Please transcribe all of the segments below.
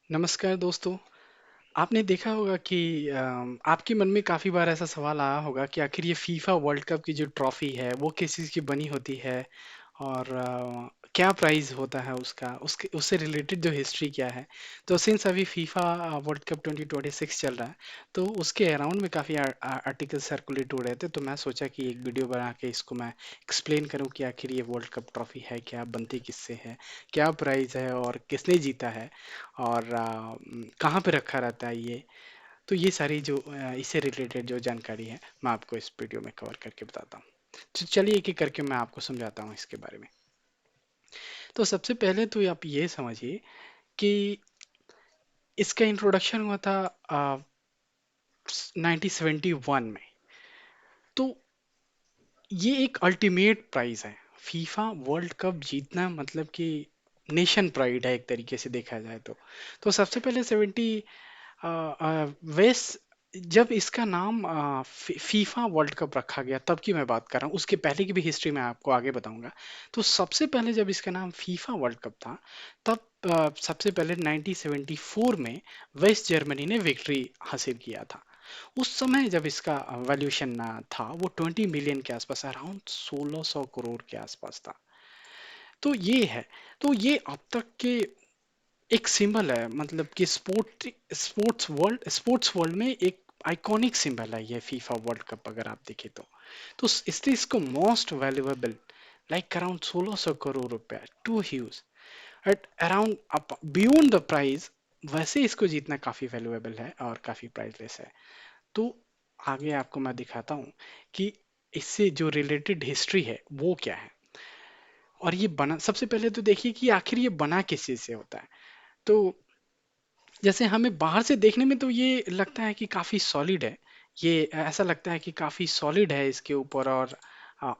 नमस्कार दोस्तों। आपने देखा होगा कि आपके मन में काफ़ी बार ऐसा सवाल आया होगा कि आखिर ये फीफा वर्ल्ड कप की जो ट्रॉफी है वो किस चीज़ की बनी होती है और क्या प्राइस होता है उसका, उसके उससे रिलेटेड जो हिस्ट्री क्या है। तो सिंस अभी फीफा वर्ल्ड कप 2026 चल रहा है, तो उसके अराउंड में काफ़ी आर्टिकल सर्कुलेट हो रहे थे, तो मैं सोचा कि एक वीडियो बना के इसको मैं एक्सप्लेन करूं कि आखिर ये वर्ल्ड कप ट्रॉफी है क्या, बनती किससे है, क्या प्राइस है और किसने जीता है और कहाँ पे रखा रहता है ये। तो ये सारी जो इससे रिलेटेड जो जानकारी है मैं आपको इस वीडियो में कवर करके बताता हूँ। तो चलिए एक एक करके मैं आपको समझाता हूँ इसके बारे में। तो सबसे पहले तो आप ये समझिए कि इसका इंट्रोडक्शन हुआ था 1971 में। तो ये एक अल्टीमेट प्राइज है। फीफा वर्ल्ड कप जीतना मतलब कि नेशन प्राइड है एक तरीके से देखा जाए तो सबसे पहले 70 वेस्ट, जब इसका नाम फीफा वर्ल्ड कप रखा गया तब की मैं बात कर रहा हूँ, उसके पहले की भी हिस्ट्री मैं आपको आगे बताऊंगा। तो सबसे पहले जब इसका नाम फीफा वर्ल्ड कप था, तब सबसे पहले 1974 में वेस्ट जर्मनी ने विक्ट्री हासिल किया था। उस समय जब इसका वैल्यूएशन था वो 20 मिलियन के आसपास, अराउंड 1600 करोड़ के आसपास था। तो ये है, तो ये अब तक के एक सिंबल है, मतलब कि स्पोर्ट्स वर्ल्ड में एक आइकॉनिक सिंबल है ये फीफा वर्ल्ड कप, अगर आप देखें तो इसलिए इसको most valuable, like around 1600 crore रुपया, to huge at around beyond the price. वैसे इसको जीतना काफी वैल्यूएबल है और काफी प्राइसलेस है। तो आगे आपको मैं दिखाता हूँ कि इससे जो रिलेटेड हिस्ट्री है वो क्या है। और ये बना, सबसे पहले तो देखिए कि आखिर ये बना किस चीज से होता है। तो जैसे हमें बाहर से देखने में तो ये लगता है कि काफी सॉलिड है, ये ऐसा लगता है कि काफी सॉलिड है इसके ऊपर, और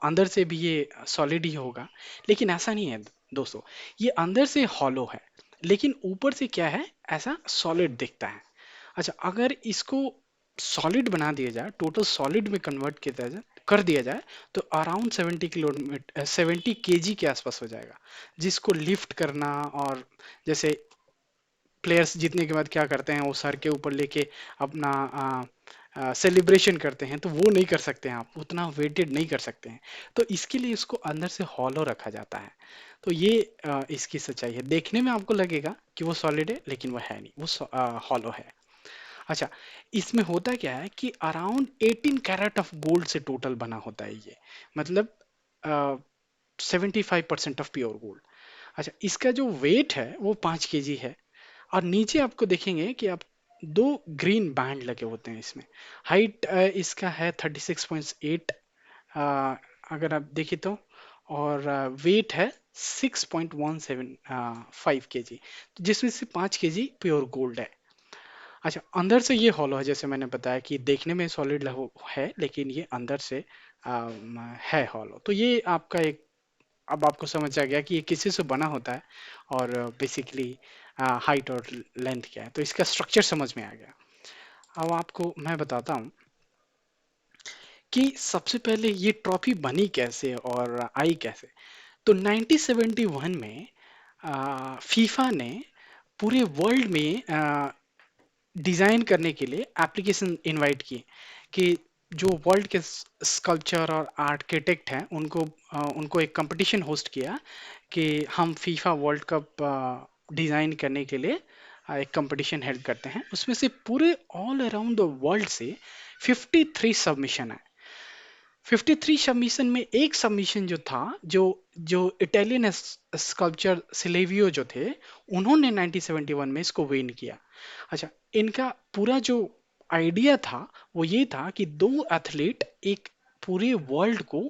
अंदर से भी ये सॉलिड ही होगा। लेकिन ऐसा नहीं है दोस्तों, ये अंदर से हॉलो है लेकिन ऊपर से क्या है, ऐसा सॉलिड दिखता है। अच्छा, अगर इसको सॉलिड बना दिया जाए, टोटल सॉलिड में कन्वर्ट किया जाए, कर दिया जाए, तो अराउंड 70 किलोमीटर 70 केजी के आसपास हो जाएगा, जिसको लिफ्ट करना, और जैसे प्लेयर्स जीतने के बाद क्या करते हैं, वो सर के ऊपर लेके अपना सेलिब्रेशन करते हैं, तो वो नहीं कर सकते हैं, आप उतना वेटेड नहीं कर सकते हैं। तो इसके लिए इसको अंदर से हॉलो रखा जाता है। तो ये इसकी सच्चाई है। देखने में आपको लगेगा कि वो सॉलिड है लेकिन वो है नहीं, वो हॉलो है। अच्छा, इसमें होता क्या है कि अराउंड 18 कैरेट ऑफ गोल्ड से टोटल बना होता है ये, मतलब 75% ऑफ प्योर गोल्ड। अच्छा, इसका जो वेट है वो 5 केजी है। और नीचे आपको देखेंगे कि आप दो ग्रीन बैंड लगे होते हैं इसमें। हाइट इसका है 36.8, अगर आप देखें तो, और वेट है 6.175 केजी, जिसमें से 5 केजी प्योर गोल्ड है। अच्छा, अंदर से ये हॉलो है, जैसे मैंने बताया कि देखने में सॉलिड है लेकिन ये अंदर से है हॉलो। तो ये आपका एक, अब आपको समझ आ गया कि ये किसी से बना होता है और बेसिकली हाइट और लेंथ क्या है, तो इसका स्ट्रक्चर समझ में आ गया। अब आपको मैं बताता हूँ कि सबसे पहले ये ट्रॉफी बनी कैसे और आई कैसे। तो 1971 में फीफा ने पूरे वर्ल्ड में डिजाइन करने के लिए एप्लीकेशन इनवाइट किए कि जो वर्ल्ड के स्कल्पचर और आर्किटेक्ट हैं उनको एक कंपटीशन होस्ट किया कि हम फीफा वर्ल्ड कप डिजाइन करने के लिए एक कंपटीशन हेल्ड करते हैं। उसमें से पूरे ऑल अराउंड द वर्ल्ड से 53 सबमिशन है। 53 सबमिशन में एक सबमिशन जो था, जो जो इटालियन स्कल्पचर सिलेवियो जो थे, उन्होंने 1971 में इसको विन किया। अच्छा, इनका पूरा जो आइडिया था वो ये था कि दो एथलीट एक पूरे वर्ल्ड को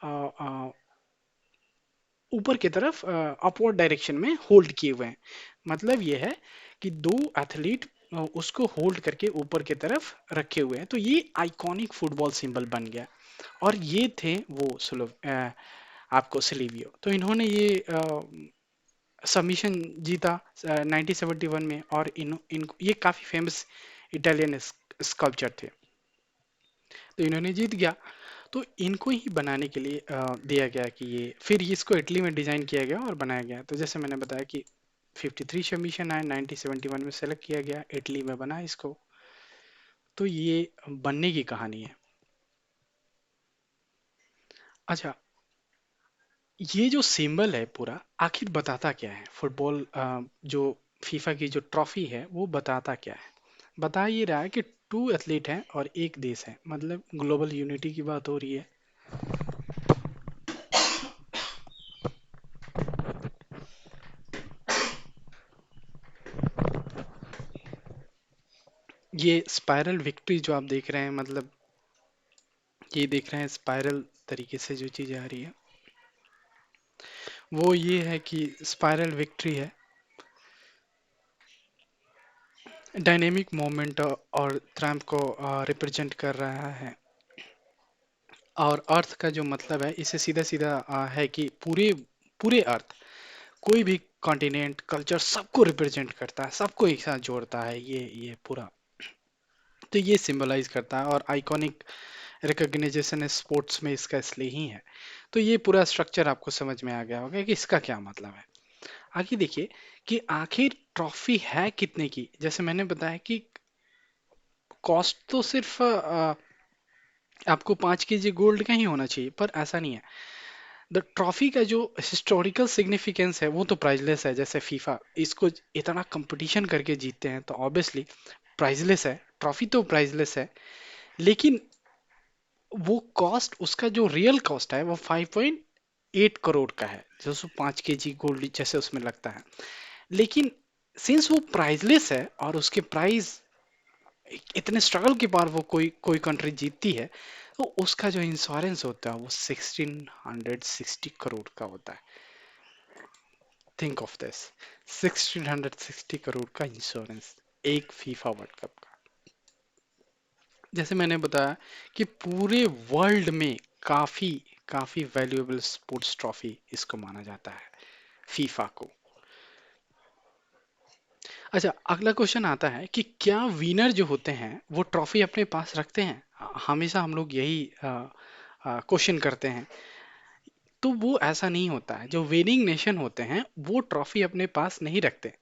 अ, अ, ऊपर की तरफ अपवर्ड डायरेक्शन में होल्ड किए हुए हैं। मतलब ये है कि दो एथलीट उसको होल्ड करके ऊपर की तरफ रखे हुए हैं, तो ये आइकॉनिक फुटबॉल सिंबल बन गया। और ये थे वो आपको सिलीवियो, तो इन्होंने ये सबमिशन जीता 1971 में। और ये काफी फेमस इटालियन स्कल्पचर थे, तो इन्होंने जीत गया। तो इनको ही बनाने के लिए दिया गया कि ये, फिर इसको इटली में डिजाइन किया गया और बनाया गया। तो जैसे मैंने बताया कि 53 सबमिशन आए, 1971 में सेलेक्ट किया गया, इटली में बना इसको। तो ये बनने की कहानी है। अच्छा, ये जो सिंबल है पूरा आखिर बताता क्या है? फुटबॉल जो फीफा की जो ट्रॉफी है वो बताता क्या है? बता ये रहा है कि टू एथलीट हैं और एक देश है, मतलब ग्लोबल यूनिटी की बात हो रही है। ये स्पाइरल विक्ट्री जो आप देख रहे हैं, मतलब ये देख रहे हैं स्पाइरल तरीके से जो चीजें आ रही है, वो ये है कि स्पाइरल विक्ट्री है, डायनेमिक मोमेंट और ट्रम्प को रिप्रेजेंट कर रहा है। और अर्थ का जो मतलब है, इसे सीधा सीधा है कि पूरे पूरे अर्थ, कोई भी कॉन्टिनेंट, कल्चर, सबको रिप्रेजेंट करता है, सबको एक साथ जोड़ता है ये पूरा। तो ये सिंबलाइज करता है, और आइकॉनिक रिकॉग्निशन स्पोर्ट्स में इसका इसलिए ही है। तो ये पूरा स्ट्रक्चर आपको समझ में आ गया होगा कि इसका क्या मतलब है। आगे देखिए कि आखिर ट्रॉफी है कितने की। जैसे मैंने बताया कि कॉस्ट तो सिर्फ आपको 5 केजी गोल्ड का ही होना चाहिए, पर ऐसा नहीं है। द ट्रॉफी का जो हिस्टोरिकल सिग्निफिकेंस है वो तो प्राइजलेस है। जैसे फीफा इसको इतना कंपटीशन करके जीतते हैं, तो ऑब्वियसली प्राइजलेस है, ट्रॉफी तो प्राइजलेस है। लेकिन वो कॉस्ट, उसका जो रियल कॉस्ट है वो 5.8 करोड़ का है, जो सो 5 केजी गोल्ड जैसे उसमें लगता है। लेकिन सिंस वो प्राइजलेस है और उसके प्राइस इतने स्ट्रगल के बाद वो कोई कोई कंट्री जीतती है, तो उसका जो इंश्योरेंस होता है वो 1660 करोड़ का होता है। थिंक ऑफ दिस, 1660 करोड़ का इंश्योरेंस एक फीफा वर्ल्ड कप का। जैसे मैंने बताया कि पूरे वर्ल्ड में काफी काफी वैल्यूएबल स्पोर्ट्स ट्रॉफी इसको माना जाता है, फीफा को। अच्छा, अगला क्वेश्चन आता है कि क्या विनर जो होते हैं वो ट्रॉफी अपने पास रखते हैं? हमेशा हम लोग यही क्वेश्चन करते हैं। तो वो ऐसा नहीं होता है। जो विनिंग नेशन होते हैं वो ट्रॉफी अपने पास नहीं रखते,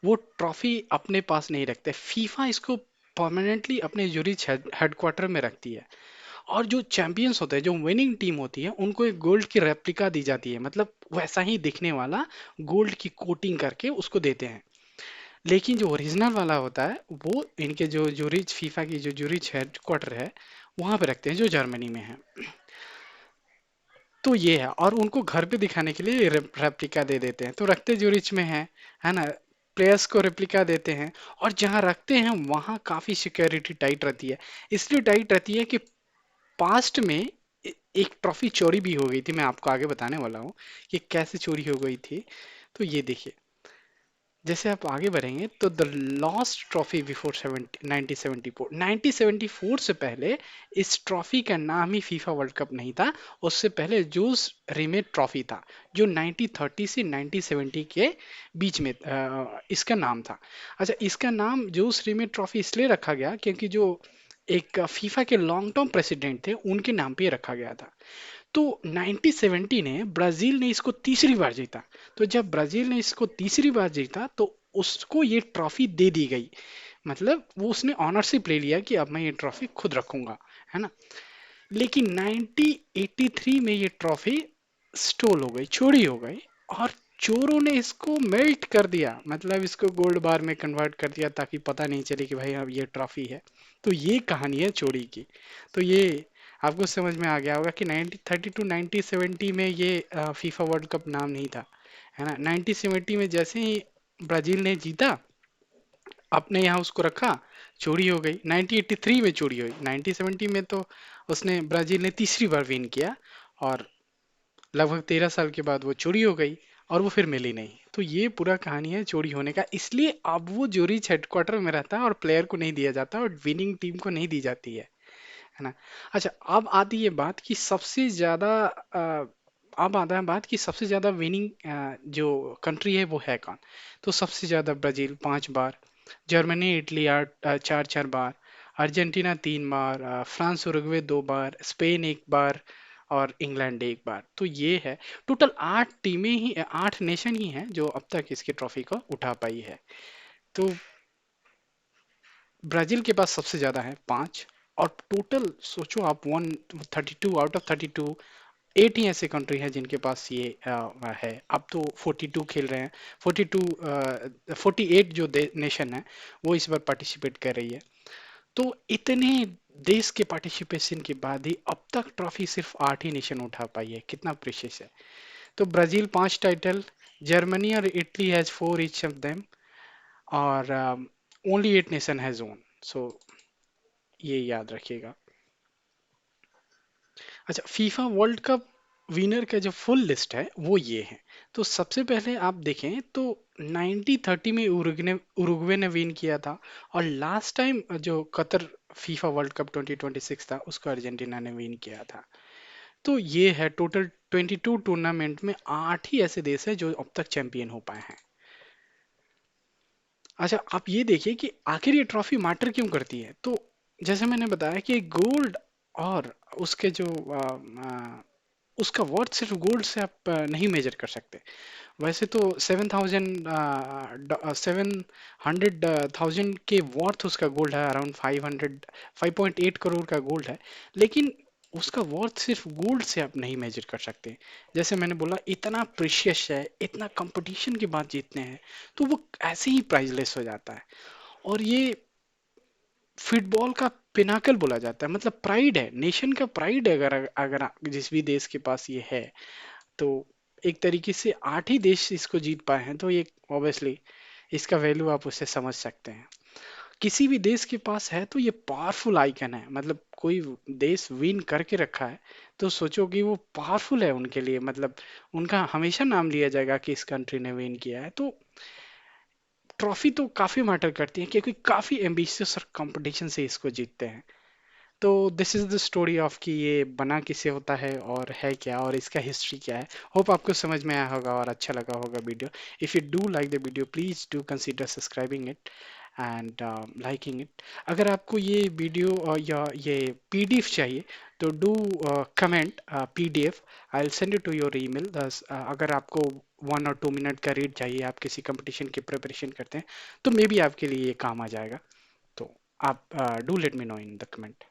वो ट्रॉफी अपने पास नहीं रखते। फीफा इसको परमानेंटली अपने यूरिच हेडक्वार्टर में रखती है। और जो चैंपियंस होते हैं, जो विनिंग टीम होती है, उनको एक गोल्ड की रेप्लिका दी जाती है, मतलब वैसा ही दिखने वाला गोल्ड की कोटिंग करके उसको देते हैं। लेकिन जो ओरिजिनल वाला होता है वो इनके जो जूरिच, फीफा की जो जूरिच हेडक्वार्टर है, वहां पे रखते हैं, जो जर्मनी में है। तो ये है, और उनको घर पे दिखाने के लिए रेप्लिका दे देते हैं, तो रखते जूरिच में है ना। प्लेयर्स को रेप्लिका देते हैं, और जहाँ रखते हैं वहाँ काफी सिक्योरिटी टाइट रहती है। इसलिए टाइट रहती है कि पास्ट में एक ट्रॉफी चोरी भी हो गई थी, मैं आपको आगे बताने वाला हूँ कि कैसे चोरी हो गई थी। तो ये देखिए, जैसे आप आगे बढ़ेंगे तो द लॉस्ट ट्रॉफी बिफोर 1974, 1974 से पहले इस ट्रॉफी का नाम ही फीफा वर्ल्ड कप नहीं था। उससे पहले जूस रिमेट ट्रॉफी था, जो 1930 से 1970 के बीच में इसका नाम था। अच्छा, इसका नाम जूस रिमेट ट्रॉफी इसलिए रखा गया क्योंकि जो एक फीफा के लॉन्ग टर्म प्रेसिडेंट थे, उनके नाम पे रखा गया था। तो 1970 ने ब्राजील ने इसको तीसरी बार जीता। तो जब ब्राजील ने इसको तीसरी बार जीता, तो उसको ये ट्रॉफी दे दी गई। मतलब वो उसने ऑनरशिप ले लिया कि अब मैं ये ट्रॉफी खुद रखूंगा, है ना। लेकिन 1983 में ये ट्रॉफी स्टोल हो गई, चोरी हो गई, और चोरों ने इसको मेल्ट कर दिया, मतलब इसको गोल्ड बार में कन्वर्ट कर दिया, ताकि पता नहीं चले कि भाई अब ये ट्रॉफी है। तो ये कहानी है चोरी की। तो ये आपको समझ में आ गया होगा कि 1930 टू 1970 में ये फीफा वर्ल्ड कप नाम नहीं था, है ना। 1970 में जैसे ही ब्राजील ने जीता, अपने यहाँ उसको रखा, चोरी हो गई। 1983 में चोरी हुई, 1970 में तो उसने, ब्राजील ने तीसरी बार विन किया, और लगभग 13 साल के बाद वो चोरी हो गई, और वो फिर मिली नहीं। तो ये पूरा कहानी है चोरी होने का। इसलिए अब वो जोरिच हेडक्वार्टर में रहता है, और प्लेयर को नहीं दिया जाता, और विनिंग टीम को नहीं दी जाती है ना। अच्छा, अब आती है बात कि सबसे ज्यादा अब आता है बात कि सबसे ज्यादा विनिंग जो कंट्री है वो है कौन। तो सबसे ज्यादा ब्राजील 5 बार, जर्मनी इटली 4 4 बार, अर्जेंटीना 3 बार, फ्रांस उरुग्वे 2 बार, स्पेन 1 बार, और इंग्लैंड एक बार। तो ये है टोटल 8 टीमें ही, 8 नेशन ही हैं जो अब तक इसकी ट्रॉफी को उठा पाई है। तो ब्राजील के पास सबसे ज्यादा है 5। और टोटल सोचो आप, 132 आउट ऑफ 32, 8 ही ऐसे कंट्री हैं जिनके पास ये है। अब तो 42 खेल रहे हैं, 42 48 जो नेशन है वो इस बार पार्टिसिपेट कर रही है। तो इतने देश के पार्टिसिपेशन के बाद ही अब तक ट्रॉफी सिर्फ 8 ही नेशन उठा पाई है। कितना प्रीशियस है। तो ब्राजील 5 टाइटल, जर्मनी और Italy has 4 each of them, और ओनली 8 नेशन हैज ओन। सो ये याद रखिएगा। अच्छा, फीफा वर्ल्ड कप विनर का जो फुल लिस्ट है वो ये है। तो सबसे पहले आप देखें तो 1930 में उरुग्वे ने विन किया था। और लास्ट टाइम जो कतर फीफा वर्ल्ड कप 2026 था उसको अर्जेंटीना ने विन किया था। तो ये है टोटल 22 टूर्नामेंट में 8 ही ऐसे देश है जो अब तक चैंपियन हो पाए हैं। अच्छा, आप ये देखिए कि आखिर ये ट्रॉफी मैटर क्यों करती है। तो जैसे मैंने बताया कि गोल्ड और उसके जो उसका वर्थ सिर्फ गोल्ड से आप नहीं मेजर कर सकते। वैसे तो 700,000 के वर्थ उसका गोल्ड है, अराउंड 5.8 करोड़ का गोल्ड है। लेकिन उसका वर्थ सिर्फ गोल्ड से आप नहीं मेजर कर सकते। जैसे मैंने बोला, इतना प्रीशियस है, इतना कंपटीशन के बाद जीतते हैं, तो वो ऐसे ही प्राइजलेस हो जाता है। और ये फुटबॉल का पिनाकल बोला जाता है, मतलब प्राइड है, नेशन का प्राइड है। अगर अगर जिस भी देश के पास ये है, तो एक तरीके से 8 ही देश इसको जीत पाए हैं, तो ये ऑब्वियसली इसका वैल्यू आप उससे समझ सकते हैं। किसी भी देश के पास है तो ये पावरफुल आइकन है। मतलब कोई देश विन करके रखा है तो सोचो कि वो पावरफुल है उनके लिए। मतलब उनका हमेशा नाम लिया जाएगा कि इस कंट्री ने विन किया है। तो ट्रॉफी तो काफी मैटर करती है, क्योंकि काफी एम्बिशियस और कंपटीशन से इसको जीतते हैं। तो this is the story of कि ये बना किसे होता है और है क्या और इसका हिस्ट्री क्या है। होप आपको समझ में आया होगा और अच्छा लगा होगा video. If you do like the video, please do consider subscribing it and liking it. अगर आपको ये वीडियो या ये पीडीएफ चाहिए तो do comment PDF, I will send it to your email. अगर आपको 1 और 2 मिनट का रीड चाहिए, आप किसी कंपटीशन की प्रिपरेशन करते हैं, तो मे बी आपके लिए ये काम आ जाएगा। तो आप do let me know in the comment.